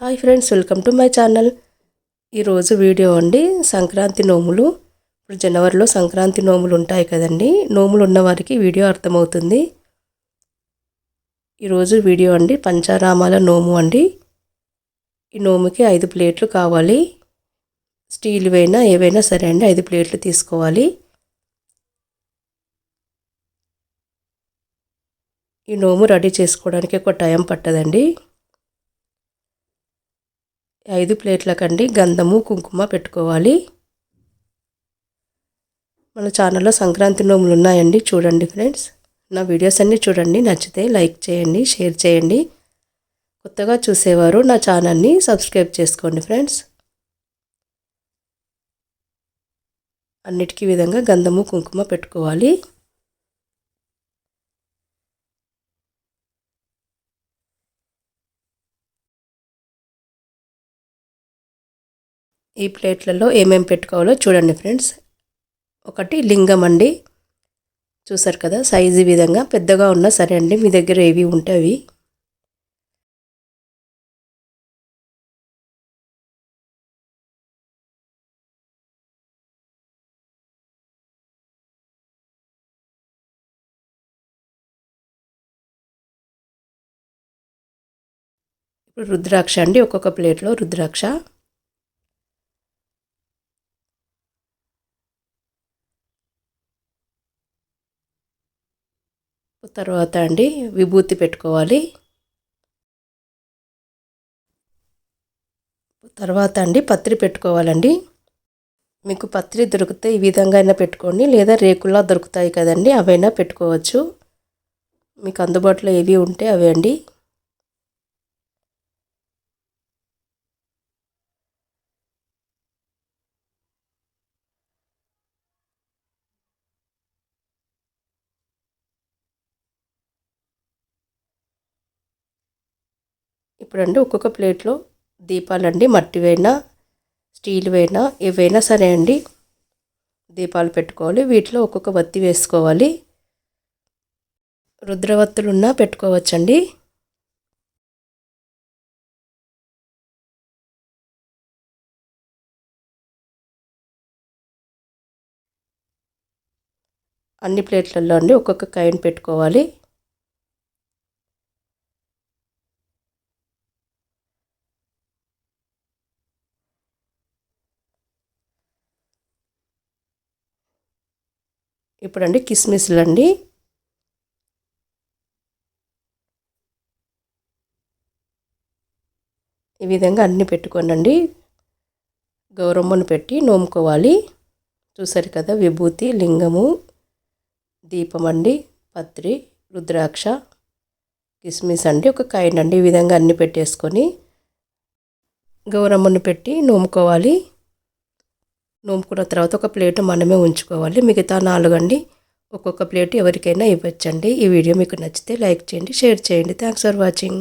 Hi friends, welcome to my channel. ఈరోజు video అండి సంక్రాంతి నోములు. ఇప్పుడు జనవరిలో సంక్రాంతి నోములు ఉంటాయి కదండి. నోములు ఉన్నవారికి వీడియో అర్థమవుతుంది. ఈరోజు వీడియో అండి పంచారామాల నోము అండి. ఈ నోముకి 5 ప్లేట్లు కావాలి. స్టీల్ అయినా ఏవైనా సరే అండి, 5 ప్లేట్లు తీసుకోవాలి. ఈ నోము రెడీ చేసుకోవడానికి ఒక టైం పట్టదండి. 5 ప్లేట్లకండి గంధము కుంకుమ పెట్టుకోవాలి. మన ఛానల్లో సంక్రాంతి నోములు ఉన్నాయండి, చూడండి ఫ్రెండ్స్. నా వీడియోస్ అన్నీ చూడండి, నచ్చితే లైక్ చేయండి, షేర్ చేయండి. కొత్తగా చూసేవారు నా ఛానల్ని సబ్స్క్రైబ్ చేసుకోండి ఫ్రెండ్స్. అన్నిటికీ విధంగా గంధము కుంకుమ పెట్టుకోవాలి. ఈ ప్లేట్లలో ఏమేమి పెట్టుకోవాలో చూడండి ఫ్రెండ్స్. ఒకటి లింగం అండి, చూసారు కదా సైజు విధంగా పెద్దగా ఉన్నా సరే అండి, మీ దగ్గర ఏవి ఉంటే అవి. ఇప్పుడు రుద్రాక్ష అండి, ఒక్కొక్క ప్లేట్లో రుద్రాక్ష. తర్వాత అండి విభూతి పెట్టుకోవాలి. తర్వాత అండి పత్రి పెట్టుకోవాలండి. మీకు పత్రి దొరికితే ఈ విధంగా అయినా పెట్టుకోండి, లేదా రేకుల్లా దొరుకుతాయి కదండి, అవైనా పెట్టుకోవచ్చు. మీకు అందుబాటులో ఏవి ఉంటే అవే అండి. ఇప్పుడండి ఒక్కొక్క ప్లేట్లో దీపాలండి, మట్టివైనా స్టీల్వైనా ఏవైనా సరే అండి, దీపాలు పెట్టుకోవాలి. వీటిలో ఒక్కొక్క వత్తి వేసుకోవాలి. రుద్రవత్తులున్నా పెట్టుకోవచ్చండి. అన్ని ప్లేట్లలో అండి ఒక్కొక్క కాయిన్ పెట్టుకోవాలి. ఇప్పుడండి కిస్మిస్లు అండి, ఈ విధంగా అన్నీ పెట్టుకోనండి. గౌరమ్మను పెట్టి నోముకోవాలి. చూసారు కదా విభూతి, లింగము, దీపం అండి, పత్రి, రుద్రాక్ష, కిస్మిస్ అండి, ఒక కాయిన్ అండి. ఈ విధంగా అన్నీ పెట్టేసుకొని గౌరమ్మను పెట్టి నోముకోవాలి. నోముకున్న తర్వాత ఒక ప్లేట్ మనమే ఉంచుకోవాలి. మిగతా 4 అండి ఒక్కొక్క ప్లేట్ ఎవరికైనా ఇవ్వచ్చండి. ఈ వీడియో మీకు నచ్చితే లైక్ చేయండి, షేర్ చేయండి. Thanks for watching.